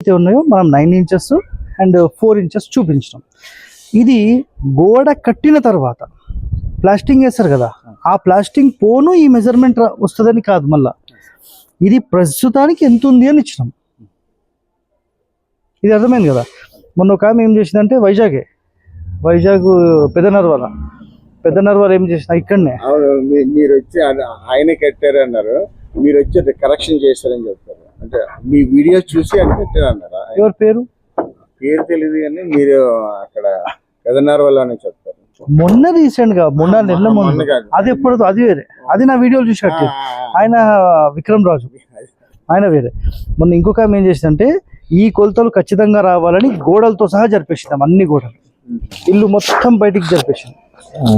అయితే ఉన్నాయో మనం 9 ఇంచెస్ అండ్ 4 ఇంచెస్ చూపించడం. ఇది గోడ కట్టిన తర్వాత ప్లాస్టింగ్ వేస్తారు కదా, ఆ ప్లాస్టింగ్ పోను ఈ మెజర్మెంట్ వస్తుందని కాదు, మళ్ళా ఇది ప్రస్తుతానికి ఎంత ఉంది అని ఇచ్చినాం. ఇది అర్థమైంది కదా. మొన్న ఒక ఆమె ఏం చేసిందంటే వైజాగ్ పెద్దనర్వాల ఏం చేసిన ఇక్కడనే మీరు వచ్చి ఆయన కట్టారు అన్నారు, మీరు వచ్చి అది కరెక్షన్ చేస్తారని చెప్తారు. అంటే మీ వీడియో చూసి అని కట్టారు అన్నారా? ఎవరి పేరు తెలియదు కానీ మీరు అక్కడ పెద్దనర్వాలని చెప్తారు. మొన్న రీసెంట్ గా మొన్న నెల ముందు అది ఎప్పుడు అది వేరే, అది నా వీడియోలు చూసి కట్టారు ఆయన, విక్రమ్ రాజు ఆయన వేరే. మొన్న ఇంకొక ఆమె ఏం చేసిందంటే ఈ కొలతలు ఖచ్చితంగా రావాలని గోడలతో సహా జరిపేసినాం, అన్ని గోడలు ఇల్లు మొత్తం బయటికి జరిపేసింది.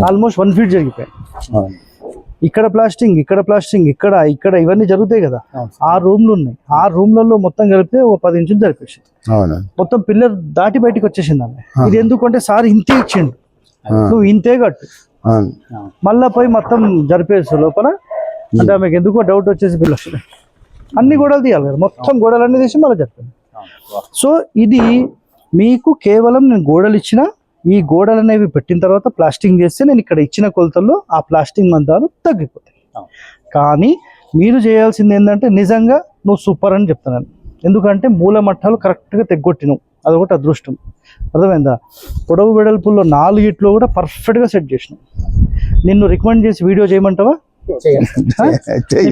ఆల్మోస్ట్ 1 ఫీట్ జరిగిపోయాయి. ఇక్కడ ప్లాస్టింగ్ ఇక్కడ ఇవన్నీ జరుగుతాయి కదా, 6 రూమ్లు ఉన్నాయి. 6 రూమ్లలో మొత్తం కలిపితే ఒక 10 ఇంచులు జరిపేసింది. మొత్తం పిల్లర్ దాటి బయటికి వచ్చేసింది ఆమె. ఇది ఎందుకంటే సార్ ఇంతే ఇచ్చిండు, నువ్వు ఇంతే కట్టు, మళ్ళా పోయి మొత్తం జరిపేసి లోపల అంటే ఆమెకు ఎందుకో డౌట్ వచ్చేసి పిల్లలు అన్ని గోడలు తీయాలి కదా, మొత్తం గోడలన్నీ తీసి మళ్ళీ జరిపాను. సో ఇది మీకు కేవలం నేను గోడలు ఇచ్చిన, ఈ గోడలు అనేవి పెట్టిన తర్వాత ప్లాస్టింగ్ చేస్తే నేను ఇక్కడ ఇచ్చిన కొలతల్లో ఆ ప్లాస్టింగ్ మందాలు తగ్గిపోతాయి. కానీ మీరు చేయాల్సింది ఏంటంటే నిజంగా నువ్వు సూపర్ అని చెప్తున్నాను, ఎందుకంటే మూల మట్టాలు కరెక్ట్గా తెగ్గొట్టినావు, అదొకటి అదృష్టం. అర్థమైందా? పొడవు వెడల్పుల్లో 4 ఇట్లో కూడా పర్ఫెక్ట్గా సెట్ చేసినావు. నిన్ను రికమెండ్ చేసి వీడియో చేయమంటావా?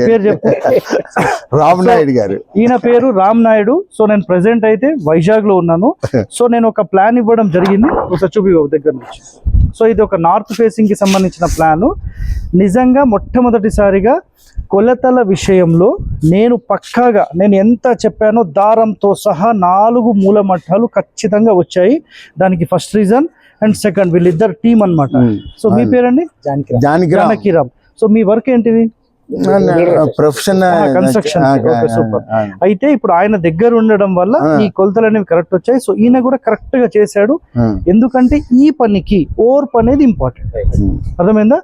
పేరు చెప్పు. రామ్ నాయుడు గారు. ఈయన పేరు రామ్ నాయుడు. సో నేను ప్రెసెంట్ అయితే వైజాగ్ లో ఉన్నాను. సో నేను ఒక ప్లాన్ ఇవ్వడం జరిగింది, ఒకసారి చూపి దగ్గర నుంచి. సో ఇది ఒక నార్త్ ఫేసింగ్ కి సంబంధించిన ప్లాను. నిజంగా మొట్టమొదటిసారిగా కొలతల విషయంలో నేను పక్కాగా నేను ఎంత చెప్పానో దారంతో సహా 4 మూల మట్టాలు ఖచ్చితంగా వచ్చాయి. దానికి ఫస్ట్ రీజన్ అండ్ సెకండ్ వీళ్ళిద్దరు టీం అన్నమాట. సో మీ పేరండి? జానకిరామ్. సో మీ వర్క్ ఏంటిది? Professional construction. సూపర్. అయితే ఇప్పుడు ఆయన దగ్గర ఉండడం వల్ల ఈ కొలతలు అనేవి కరెక్ట్ వచ్చాయి. సో ఈయన కూడా కరెక్ట్ గా చేశాడు, ఎందుకంటే ఈ పనికి ఓర్పు అనేది ఇంపార్టెంట్. అర్థమైందా?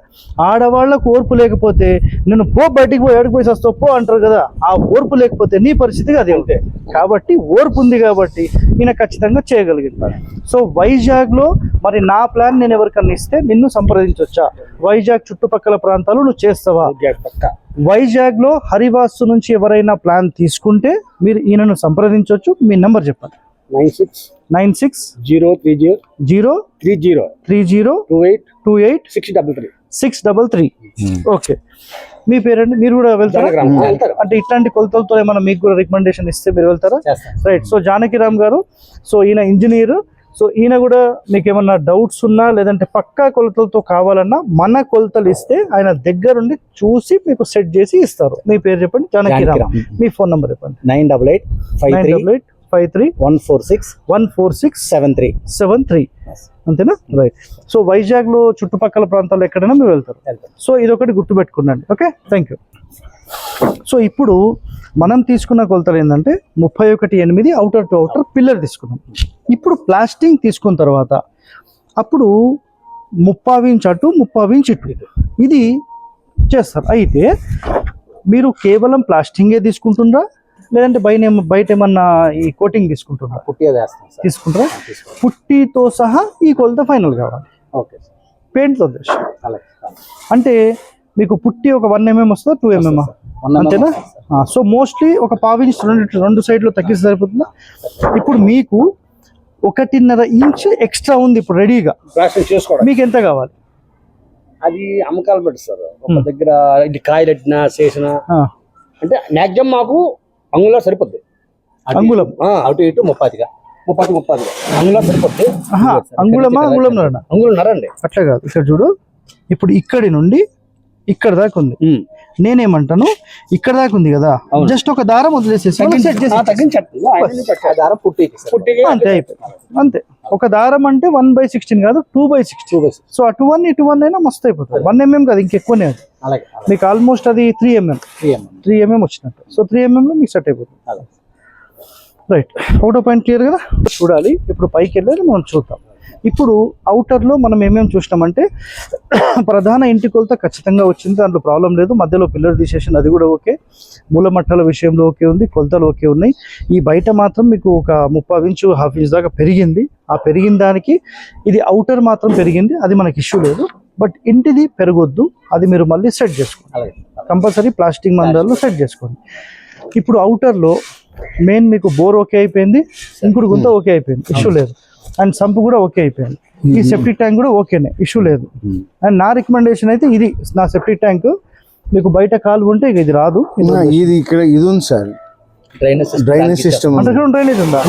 ఆడవాళ్ళకు ఓర్పు లేకపోతే నేను బయటికి పోయి ఎడికి పోయి వస్తావు పో అంటారు కదా, ఆ ఓర్పు లేకపోతే నీ పరిస్థితిగా అదే ఉంటాయి. కాబట్టి ఓర్పు ఉంది కాబట్టి ఈయన ఖచ్చితంగా చేయగలిగింది. సో వైజాగ్ లో మరి నా ప్లాన్ నేను ఎవరికన్నా ఇస్తే నిన్ను సంప్రదించవచ్చా? వైజాగ్ చుట్టుపక్కల ప్రాంతాలు నువ్వు చేస్తావా? వైజాగ్ లో హరివాసు నుంచి ఎవరైనా ప్లాన్ తీసుకుంటే మీరు ఈయనను సంప్రదించవచ్చు. మీ నెంబర్ చెప్పండి. 9630303028 ఓకే. మీ పేరండి? మీరు కూడా వెళ్తారా? అంటే ఇట్లాంటి కొలతలతో ఏమైనా మీకు కూడా రికమెండేషన్ ఇస్తే మీరు వెళ్తారా? రైట్. సో జానకిరామ్ గారు, సో ఈయన ఇంజనీర్. సో ఈయన కూడా మీకు ఏమన్నా డౌట్స్ ఉన్నా లేదంటే పక్కా కొలతలతో కావాలన్నా మన కొలతలు ఇస్తే ఆయన దగ్గరుండి చూసి మీకు సెట్ చేసి ఇస్తారు. మీ పేరు చెప్పండి. జానకిరామ్. మీ ఫోన్ నెంబర్ చెప్పండి. 9885314673 అంతేనా? రైట్. సో వైజాగ్ లో చుట్టుపక్కల ప్రాంతాల్లో ఎక్కడైనా మీరు వెళ్తారు. సో ఇదొకటి గుర్తుపెట్టుకున్నాండి. Okay, thank you. సో ఇప్పుడు మనం తీసుకున్న కొలతలు ఏంటంటే 31.8 అవుటర్ టు అవుటర్ పిల్లర్ తీసుకున్నాం. ఇప్పుడు ప్లాస్టింగ్ తీసుకున్న తర్వాత అప్పుడు 30 ఇంచ్ అటు 30 ఇంచ్ ఇటు ఇది చేస్తారు. అయితే మీరు కేవలం ప్లాస్టింగే తీసుకుంటుండ్రా లేదంటే బయట ఏమన్నా ఈ కోటింగ్ తీసుకుంటున్నారా? తీసుకుంటారా? పుట్టితో సహా ఈ కొలత ఫైనల్ కావాలి. పెయింట్తో అంటే మీకు పుట్టి ఒక 1 mm వస్తుందా 2 mm అంతేనా? సో మోస్ట్లీ ఒక 1/2 ఇంచ్ రెండు సైడ్లో తగ్గిస్తే సరిపోతుందా? ఇప్పుడు మీకు 1.5 ఇంచ్ ఎక్స్ట్రా ఉంది ఇప్పుడు రెడీగా, మీకు ఎంత కావాలి? అది అమ్మకాలు పెడతారు ఒక దగ్గర, ఇది కాయలు ఎట్టినా చేసిన అంటే మ్యాక్సిమం మాకు అంగుళం సరిపోద్ది. అంగుళం అటు ఇటు 30 అంగుళం సరిపోద్ది. అంగుళంన్నర అండి. అట్లా కాదు, ఇక్కడ చూడు, ఇప్పుడు ఇక్కడి నుండి ఇక్కడ దాకా ఉంది. నేనేమంటాను, ఇక్కడ దాకా ఉంది కదా, జస్ట్ ఒక దారం వదిలేసేసి అంతే అయిపోయింది. అంతే. ఒక దారం అంటే 1/16 కాదు 2/16. సో అటు 1 ఇటు 1 అయినా మస్తు అయిపోతుంది. 1 mm కాదు, ఇంకెక్కువనే అది మీకు. ఆల్మోస్ట్ అది 3 mm వచ్చినట్టు. సో 3 mm లో మీకు సెట్ అయిపోతుంది. రైట్. ఒకటో పాయింట్ క్లియర్ కదా? చూడాలి. ఇప్పుడు పైకి వెళ్ళేది మనం చూద్దాం. ఇప్పుడు అవుటర్లో మనం ఏమేమి చూసినామంటే ప్రధాన ఇంటి కొలత ఖచ్చితంగా వచ్చింది, దాంట్లో ప్రాబ్లం లేదు. మధ్యలో పిల్లర్ తీసేసింది, అది కూడా ఓకే. మూలమట్టాల విషయంలో ఓకే ఉంది, కొలతలు ఓకే ఉన్నాయి. ఈ బయట మాత్రం మీకు ఒక 30 ఇంచు 1/2 ఇంచ్ దాకా పెరిగింది. ఆ పెరిగిన దానికి ఇది అవుటర్ మాత్రం పెరిగింది, అది మనకి ఇష్యూ లేదు. బట్ ఇంటిది పెరగొద్దు, అది మీరు మళ్ళీ సెట్ చేసుకోండి. కంపల్సరీ ప్లాస్టిక్ మందాల్లో సెట్ చేసుకోండి. ఇప్పుడు అవుటర్లో మెయిన్ మీకు బోర్ ఓకే అయిపోయింది, ఇంకుడు గుంత ఓకే అయిపోయింది, ఇష్యూ లేదు. అండ్ సంప్ కూడా ఓకే అయిపోయింది. ఈ సెప్టిక్ ట్యాంక్ కూడా ఓకేనే, ఇష్యూ లేదు. అండ్ నా రికమెండేషన్ అయితే ఇది, నా సెప్టిక్ ట్యాంక్ మీకు బయట కాలు ఉంటే ఇక ఇది రాదు. ఇది ఇక్కడ ఇది ఉంది sir, drainage system under ground drainage ఉందా?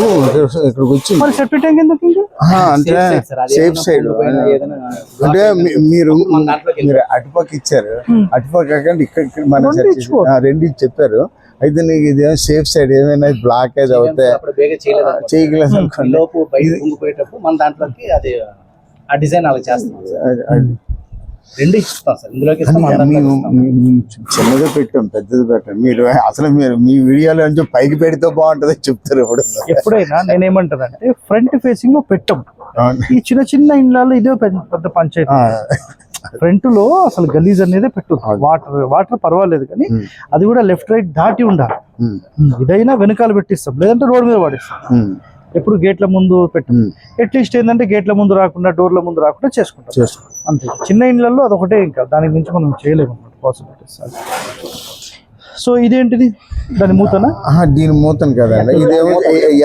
ఇక్కడికి వచ్చింది. మరి సెప్టిక్ ట్యాంక్ ఎందుకు ఇంకా? అంటే సేఫ్ సైడ్ అంటే మీరు అటుపక్క ఇచ్చారు, అటుపక్క కాకుండా ఇక్కడ మన రెండు చెప్పారు. అయితే నీకు ఇది సేఫ్ సైడ్, ఏమైనా బ్లాకేజ్ అవుతాయి చేయగలేదు అనుకోండి. మన దాంట్లోకి అది ఆ డిజైన్ అలా చేస్తాం, రెండు ఇస్తాం సార్. ఇందులోకి చిన్నగా పెట్టాం, పెద్దది పెట్టాం. మీరు అసలు మీ వీడియోలో నుంచి పైకి పెడితే బాగుంటది చెప్తారు. ఎప్పుడైనా నేనేమంటానంటే ఫ్రంట్ ఫేసింగ్ లో పెట్టం. ఈ చిన్న చిన్న ఇండ్లలో ఇదే పెద్ద పంచాయతీ. ఫ్రంట్ లో అసలు గలీజ్ అనేది పెట్టు. వాటర్ పర్వాలేదు, కానీ అది కూడా లెఫ్ట్ రైట్ దాటి ఉండాలి. ఇదైనా వెనకాల పెట్టిస్తాం, లేదంటే రోడ్ మీద పడిస్తాం. ఎప్పుడు గేట్ల ముందు పెట్టు. అట్లీస్ట్ ఏంటంటే గేట్ల ముందు రాకుండా, డోర్ల ముందు రాకుండా చేసుకుంటాం అంతే. చిన్న ఇండ్లలో అదొకటే, ఇంకా దానికి మించి మనం చేయలేము పాసిబిలిటీస్. సో ఇదేంటిది, దాని మూతనా? దీని మూతను కదండి, ఇదేమో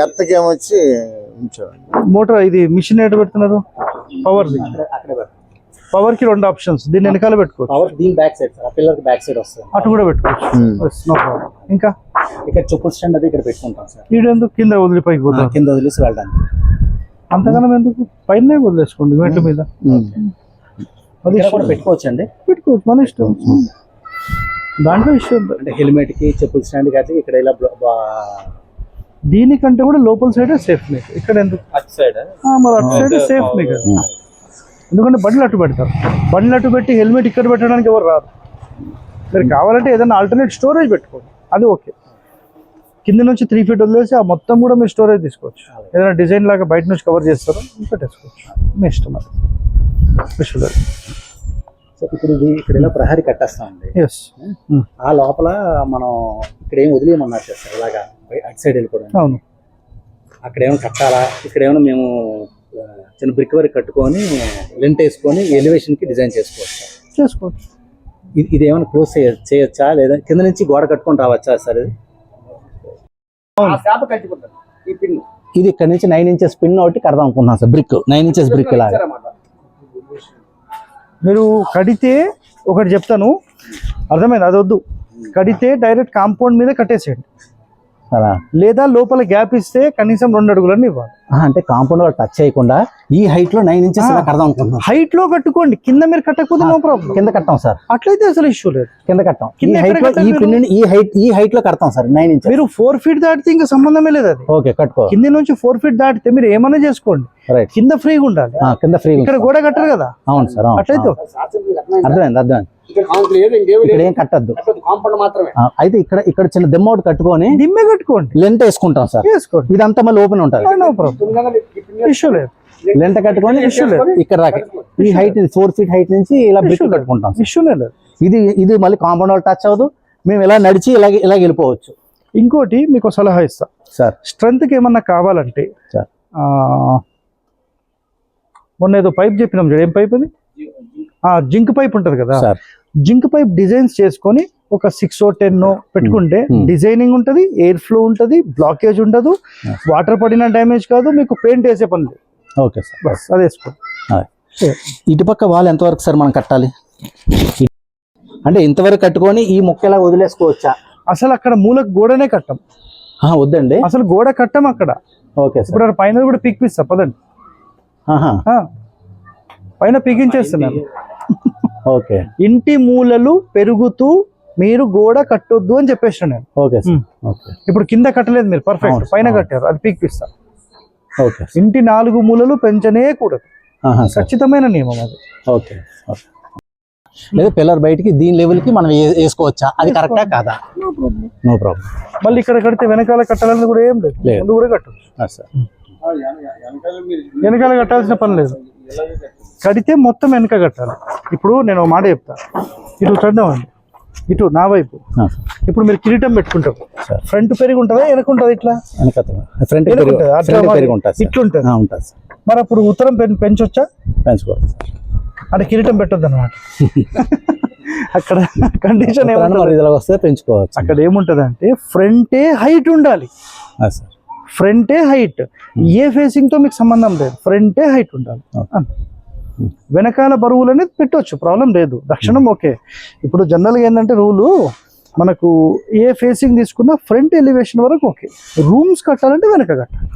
ఎత్తకేమొచ్చి మోటార్. ఇది మిషన్ ఎటు పెడుతున్నారు? పవర్. పవర్ కి 2 ఆప్షన్స్, దీన్ని వెనకాల పెట్టుకోవచ్చు, దీని బ్యాక్ సైడ్ సార్, పిల్లర్కి బ్యాక్ సైడ్ వస్తుంది, అటు కూడా పెట్టుకోవచ్చు. No problem. ఇంకా ఇక్కడ చెప్పుల స్టాండ్ అది ఇక్కడ పెట్టుకుంటాం సార్. ఎందుకు కింద వదిలి పైకి పోతాం? కింద వదిలేసి వెళ్ళడానికి. అంతగానం ఎందుకు? పైన వదిలేసుకోండి మెట్ల మీద. అది కూడా పెట్టుకోవచ్చు అండి, పెట్టుకోవచ్చు, మన ఇష్టం. దాంట్లో ఇష్టం అంటే హెల్మెట్ కి, చెప్పుల స్టాండ్ కి ఇక్కడ ఇలా దీనికంటే కూడా లోపల సైడ్ సేఫ్ మీకు. ఇక్కడ ఎందుకు? అటు సైడ్ మరి అటు సైడ్ సేఫ్ మీకు. ఎందుకంటే బండ్లు అటు పెడతారు, బండ్లు అటు పెట్టి హెల్మెట్ ఇక్కడ పెట్టడానికి ఎవరు రాదు. మీరు కావాలంటే ఏదైనా ఆల్టర్నేట్ స్టోరేజ్ పెట్టుకోండి, అది ఓకే. కింద నుంచి 3 ఫీట్ వదిలేసి ఆ మొత్తం కూడా మీరు స్టోరేజ్ తీసుకోవచ్చు. ఏదైనా డిజైన్ లాగా బయట నుంచి కవర్ చేస్తారో పెట్టేసుకోవచ్చు, మీ ఇష్టం. అది ఇప్పుడు ఇది ఇక్కడ ఇలా ప్రహరీ కట్టేస్తామండి. ఎస్. ఆ లోపల మనం ఇక్కడ ఏం వదిలేయమన్నారు సార్, అలాగా అటు సైడ్ వెళ్ళిపోవడం. అవును. అక్కడ ఏమైనా కట్టాలా, ఇక్కడ ఏమైనా మేము చిన్న బ్రిక్ వర్క్ కట్టుకొని లెంట్ వేసుకొని ఎలివేషన్ కి డిజైన్ చేసుకోవచ్చు. ఇది ఏమైనా క్లోజ్ చేయొచ్చా, లేదా కింద నుంచి గోడ కట్టుకొని రావచ్చా సార్? ఇది ఇక్కడ నుంచి 9 ఇంచెస్ పిన్ ఒకటి కడదాం అనుకున్నాం సార్, బ్రిక్ 9 ఇంచెస్ బ్రిక్ లాగా. మీరు కడితే ఒకటి చెప్తాను, అర్థమైంది? అది వద్దు. కడితే డైరెక్ట్ కాంపౌండ్ మీద కట్టేసేయండి, లేదా లోపల గ్యాప్ ఇస్తే కనీసం 2 అడుగులని ఇవ్వాలి. అంటే కాంపౌండ్ టచ్ చేయకుండా ఈ హైట్ లో 9 ఇంచెస్ కడదాం అనుకుంటున్నాం. హైట్ లో కట్టుకోండి, కింద మీరు కట్టకపోతే నో ప్రాబ్లం. కింద కట్టాం సార్, అట్లయితే అసలు ఇష్యూ లేదు. కింద కట్టాం, ఈ హైట్ లో కడతాం సార్ 9 ఇంచెస్. మీరు 4 ఫీట్ దాటితే ఇంకా సంబంధమే లేదు. అది ఓకే, కట్టుకో. కింద నుంచి 4 ఫీట్ దాటితే మీరు ఏమైనా చేసుకోండి, కింద ఫ్రీగా ఉండాలి. కింద ఫ్రీ, ఇక్కడ కూడా కట్టరు కదా. అవును సార్, అట్లయితే అర్థమైంది. ఇక్కడ ఏం కట్టద్దు, అయితే ఇక్కడ చిన్న దిమ్మ ఒకటి కట్టుకొని దిమ్మే కట్టుకోండి, లెంట్ వేసుకుంటాం సార్. ఇదంతా మళ్ళీ ఓపెన్ ఉంటుంది, నో ప్రాబ్లం, ఇష్యూ లేదు. లెంట్ కట్టుకొని ఇష్యూ లేదు. ఇక్కడ దాకా ఈ హైట్ 4 ఫీట్ హైట్ నుంచి ఇలా బ్రిక్ కట్టుకుంటాం, ఇష్యూ లేదు. ఇది మళ్ళీ కాంపౌండ్ వాళ్ళు టచ్ అవ్వదు, మేము ఇలా నడిచి ఇలా వెళ్ళిపోవచ్చు. ఇంకోటి మీకు సలహా ఇస్తా సార్, స్ట్రెంత్ కి ఏమన్నా కావాలంటే సార్, మొన్న ఏదో పైప్ చెప్పినాం చూడు, ఏం పైప్ అది? జింక్ పైప్ ఉంటది కదా, జింక్ పైప్ డిజైన్స్ చేసుకొని ఒక 6 or 10 పెట్టుకుంటే డిజైనింగ్ ఉంటది, ఎయిర్ ఫ్లో ఉంటది, బ్లాకేజ్ ఉండదు, వాటర్ పడిన డ్యామేజ్ కాదు, మీకు పెయింట్ వేసే పని లేదు. ఓకే సార్, బస్ అది వేసుకోండి. ఇటుపక్క వాల్ ఎంతవరకు సార్ మనం కట్టాలి? అంటే ఇంతవరకు కట్టుకొని ఈ మొక్క ఎలా వదిలేసుకోవచ్చా? అసలు అక్కడ మూలకు గోడనే కట్టం. వద్దండి, అసలు గోడ కట్టం అక్కడ. ఓకే సార్, ఇప్పుడు పైన కూడా పీకిస్తా పదండి, పైన పీకించేస్తున్నాను. ఓకే, ఇంటి మూలలు పెరుగుతూ మీరు గోడ కట్టొద్దు అని చెప్పేసిన నేను. Okay sir, okay. ఇప్పుడు కింద కట్టలేదు మీరు, పర్ఫెక్ట్, పైన కట్టారు, అది పీకిస్తా. ఓకే, ఇంటి 4 మూలలు పెంచనే కూడదు, ఖచ్చితమైన నియమం అది. ఓకే, లేదా పిల్లర్ బయటికి దీని లెవెల్ కి మనం వేసుకోవచ్చా, అది కరెక్టా కాదా? No problem. మళ్ళీ ఇక్కడ కడితే వెనకాల కట్టాలని కూడా ఏం లేదు, ముందు కూడా కట్టచ్చు. వెనకాల కట్టాల్సిన పని లేదు, కడితే మొత్తం వెనక కట్టాలి. ఇప్పుడు నేను ఒక మాట చెప్తా, ఇటు చూద్దామండి, ఇటు నా వైపు. ఇప్పుడు మీరు కిరీటం పెట్టుకుంటారు, ఫ్రంట్ పెరిగి ఉంటుందా వెనక ఉంటుందా? ఇట్లా ఇట్లుంటుంది. మరి అప్పుడు ఉత్తరం పెంచొచ్చా? పెంచుకోవాలి. అంటే కిరీటం పెట్టొద్దు అనమాట. అక్కడ కండిషన్ వస్తే పెంచుకోవచ్చు. అక్కడ ఏముంటది అంటే ఫ్రంటే హైట్ ఉండాలి, ఫ్రంటే హైట్. ఏ ఫేసింగ్ తో మీకు సంబంధం లేదు, ఫ్రంటే హైట్ ఉండాలి. వెనకాల బరువులు అనేది పెట్టవచ్చు, ప్రాబ్లం లేదు. దక్షిణం ఓకే. ఇప్పుడు జనరల్గా ఏంటంటే రూలు మనకు ఏ ఫేసింగ్ తీసుకున్నా ఫ్రంట్ ఎలివేషన్ వరకు ఓకే. రూమ్స్ కట్టాలంటే వెనక కట్టాలి,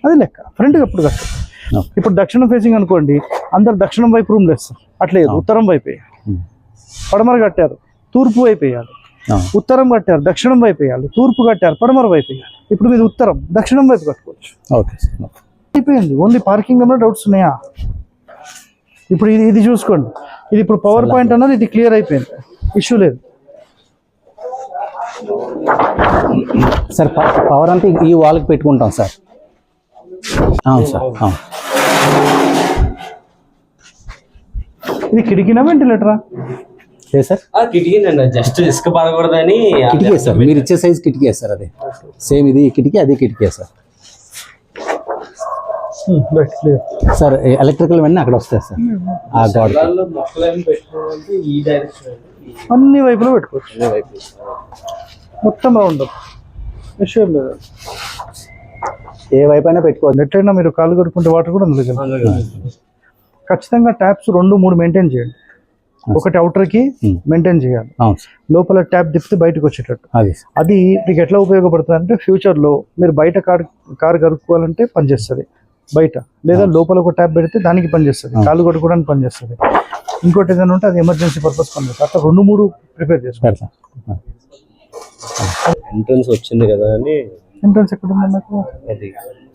అది లెక్క. ఫ్రంట్ ఎప్పుడు కట్టాలి. ఇప్పుడు దక్షిణం ఫేసింగ్ అనుకోండి, అందరు దక్షిణం వైపు రూమ్ వేస్తారు, అట్లేదు. ఉత్తరం వైపు వేయాలి. పడమర కట్టారు, తూర్పు వైపు వేయాలి. ఉత్తరం కట్టారు, దక్షిణం వైపు వేయాలి. తూర్పు కట్టారు, పడమర వైపు వేయాలి. ఇప్పుడు మీరు ఉత్తరం దక్షిణం వైపు కట్టుకోవచ్చు. అయిపోయింది. ఓన్లీ పార్కింగ్ ఏమైనా డౌట్స్ ఉన్నాయా? ఇప్పుడు ఇది చూసుకోండి, ఇది ఇప్పుడు పవర్ పాయింట్ అన్నది ఇది క్లియర్ అయిపోయింది, ఇష్యూ లేదు సార్. పవర్ అంతా ఈ వాల్కి పెట్టుకుంటాం సార్. అవును సార్. ఇది కిటికీనా వెంటిలేటరా? ఏ సార్? కిటికీ జస్ట్ ఇసుక పడకూడదని కిటికీ సార్, మీరు ఇచ్చే సైజ్ కిటికీ సార్. అది సేమ్, ఇది కిటికీ, అది కిటికీ సార్. సార్ ఎలక్ట్రికల్ అన్నీ అక్కడ వస్తాయి సార్. ఆ గాడ్ అన్ని వైపులో పెట్టుకోవచ్చు, మొత్తం బాగుండదు, విషయం లేదు. ఏ వైపు అయినా పెట్టుకోవచ్చు. ఎట్లయినా మీరు కాలు కడుక్కుంటే వాటర్ కూడా అందులో. ఖచ్చితంగా ట్యాప్స్ 2-3 మెయింటైన్ చేయండి. ఒకటి అవుటర్ కి మెయింటైన్ చేయాలి, లోపల ట్యాప్ తిప్పితే బయటకు వచ్చేటట్టు. అది మీకు ఎట్లా ఉపయోగపడుతుంది అంటే ఫ్యూచర్ లో మీరు బయట కారు కడుక్కోవాలంటే పనిచేస్తుంది బయట, లేదా లోపల ఒక ట్యాప్ పెడితే దానికి పనిచేస్తుంది, కాలు కడుక్కోవడానికి పనిచేస్తుంది. ఇంకోటి ఏదైనా ఉంటే అది ఎమర్జెన్సీ పర్పస్ పనిచేస్తుంది. అట్లా 2-3 ప్రిపేర్ చేసుకోవాలి. ఎంట్రన్స్ వచ్చింది కదా అని. ఎంట్రన్స్ ఎక్కడ ఉంది నాకు? అది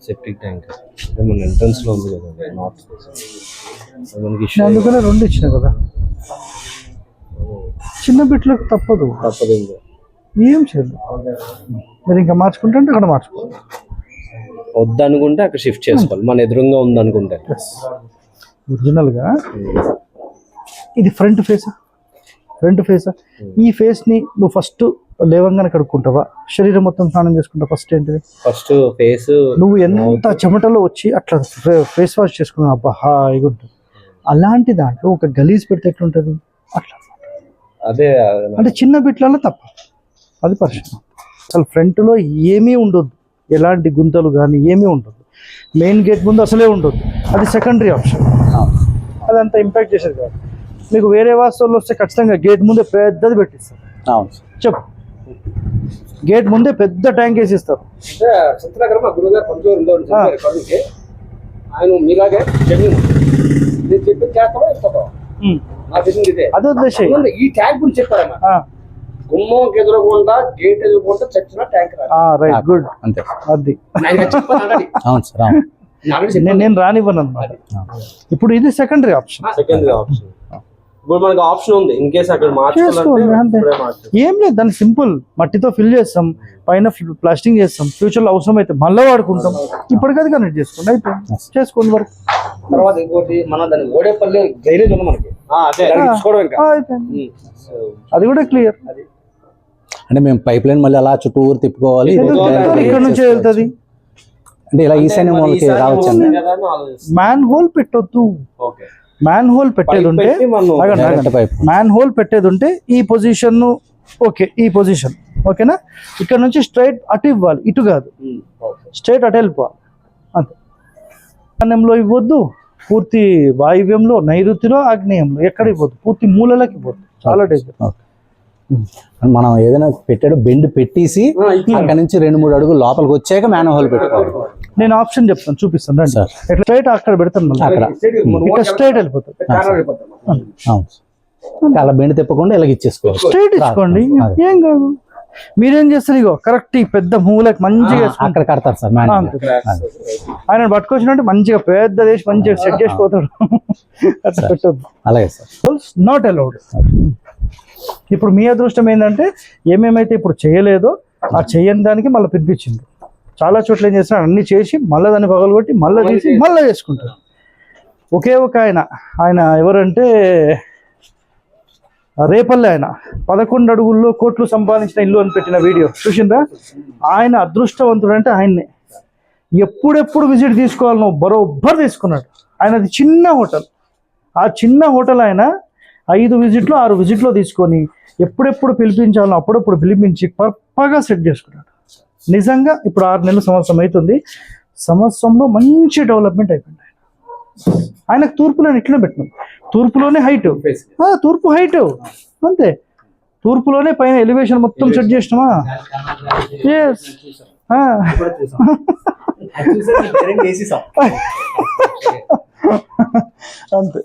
సెప్టిక్ ట్యాంక్ మన ఎంట్రన్స్ లో ఉంది కదా, నార్త్ అందుకనే 2 ఇచ్చిన కదా. చిన్న బిట్లకు తప్పదు, ఏం చేయలేదు. మీరు ఇంకా మార్చుకుంటే అంటే అక్కడ మార్చుకోవాలి, వద్దనుకుంటే అక్కడ షిఫ్ట్ చేసుకోవాలి. మన ఎదురుగా ఉంది అనుకుంటే. ఒరిజినల్ గా ఇది ఫ్రంట్ ఫేసా? ఈ ఫేస్ ని నువ్వు ఫస్ట్ లేవంగానే కడుక్కుంటావా? శరీరం మొత్తం స్నానం చేసుకుంటావు? ఫస్ట్ ఏంటిది? First face. నువ్వు ఎంత చెమటలో వచ్చి అట్లా ఫేస్ వాష్ చేసుకున్నావు, అబ్బా హాయిగా ఉంటుంది. అలాంటి దాంట్లో ఒక గలీజ్ పెడితే ఎట్లుంటుంది? అట్లా అదే అంటే చిన్న బిట్లలో తప్ప, అది పరిశ్రమ. అసలు ఫ్రంట్ లో ఏమీ ఉండొద్దు, ఎలాంటి గుంతలు కానీ ఏమీ ఉండదు. మెయిన్ గేట్ ముందు అసలే ఉండదు, అది సెకండరీ ఆప్షన్. అదంతా ఇంపాక్ట్ చేసేది కాదు. మీకు వేరే వాస్తువుల్లో వస్తే ఖచ్చితంగా గేట్ ముందే పెద్దది పెట్టిస్తారు. చెప్పు, గేట్ ముందే పెద్ద ట్యాంక్ వేసి ఇస్తారు. అదే ఉద్దేశం. ఈ ట్యాంక్ గురించి చెప్పారమ్మా, గుమ్మకి ఎదురకుండా గేట్ ఎదురుకుంటే చచ్చిన ట్యాంక్. Right, good. అంతే, అది నేను రానివ్వను అన్నమాట. ఇప్పుడు ఇది సెకండరీ ఆప్షన్. ఇప్పుడు మనకి ఆప్షన్ ఉంది, ఇన్ కేస్ అక్కడ మార్చుకోవాలంటే ఏం లేదు, దాన్ని సింపుల్ మట్టితో ఫిల్ చేస్తాం, పైన ప్లాస్టింగ్ చేస్తాం. ఫ్యూచర్ లో అవసరం అయితే మళ్ళీ వాడుకుంటాం. ఇప్పటికది కనెక్ట్ చేసుకోండి, అయిపోయింది, చేసుకోండి వరకు. తర్వాత ఇంకోటి మనం దాన్ని ఓడేపల్లి డ్రైనేజ్ ఉంది మనకి, అది కూడా క్లియర్. అంటే మేము పైప్ లైన్ మళ్ళీ అలా చుట్టూరు తిప్పుకోవాలి, ఇక్కడ నుంచి వెళ్తుంది. అంటే ఇలా ఈశాన్య మూలకి రావచ్చు. మ్యాన్ హోల్ పెట్టొద్దు. మ్యాన్ హోల్ పెట్టేది ఉంటే ఈ పొజిషన్ ఓకే, ఈ పొజిషన్ ఓకేనా. ఇక్కడ నుంచి స్ట్రైట్ అటు ఇవ్వాలి, ఇటు కాదు, స్ట్రైట్ అటు వెళ్ళిపోవాలి అంతే. ఆగ్నేయంలో ఇవ్వద్దు, పూర్తి వాయువ్యంలో, నైరుతిలో, ఆగ్నేయంలో ఎక్కడ ఇవ్వద్దు, పూర్తి మూలలకి ఇవ్వద్దు. చాలా డేంజర్. మనం ఏదైనా పెట్టాడు బెండ్ పెట్టేసి అక్కడ నుంచి 2-3 అడుగులు లోపలికి వచ్చాక మ్యాన్ హోల్ పెట్టుకోవాలి. నేను ఆప్షన్ చెప్తాను, చూపిస్తాను రండి. ఎట్లా స్ట్రైట్ అక్కడ పెడతాను, అక్కడ స్ట్రైట్ వెళ్ళిపోతుంది. అలా బెండ్ తిప్పకుండా ఇలాగ ఇచ్చేసుకోవాలి, స్ట్రైట్ ఇచ్చుకోండి, ఏం కాదు. మీరేం చేస్తారు, ఇగో కరెక్ట్ ఈ పెద్ద మూలకి మంచిగా అక్కడ కడతారు సార్. ఆయన పట్టుకొచ్చినట్టు మంచిగా పెద్ద చేసి మంచిగా సెట్ చేసిపోతాడు. అట్లా పెట్టద్దు. అలాగే సార్, నాట్ అలౌడ్. ఇప్పుడు మీ అదృష్టం ఏంటంటే ఏమేమైతే ఇప్పుడు చేయలేదో ఆ చేయని దానికి మళ్ళీ పిలిపించింది. చాలా చోట్ల ఏం చేస్తున్నాడు, అన్ని చేసి మళ్ళీ దాన్ని పగలగొట్టి మళ్ళీ తీసి మళ్ళీ చేసుకుంటాడు. ఒకే ఒక ఆయన ఎవరంటే రేపల్లె, ఆయన 11 అడుగుల్లో కోట్లు సంపాదించిన ఇల్లు అని పెట్టిన వీడియో చూసిందా? ఆయన అదృష్టవంతుడు అంటే ఆయన్నే. ఎప్పుడెప్పుడు విజిట్ తీసుకోవాలి నువ్వు బరోబ్బర్ తీసుకున్నాడు. ఆయనది చిన్న హోటల్, ఆ చిన్న హోటల్ ఆయన 5 విజిట్లు 6 విజిట్లో తీసుకొని ఎప్పుడెప్పుడు పిలిపించాలో అప్పుడప్పుడు పిలిపించి పర్ఫెక్ట్గా సెట్ చేసుకున్నాడు. నిజంగా ఇప్పుడు 6 నెలలు సంవత్సరం అవుతుంది, సంవత్సరంలో మంచి డెవలప్మెంట్ అయిపోయింది. ఆయనకు తూర్పులో ఇట్లా పెట్టినాం, తూర్పులోనే హైట్, తూర్పు హైట్ అంతే, తూర్పులోనే పైన ఎలివేషన్ మొత్తం సెట్ చేసినామా. ఎస్ అంతే.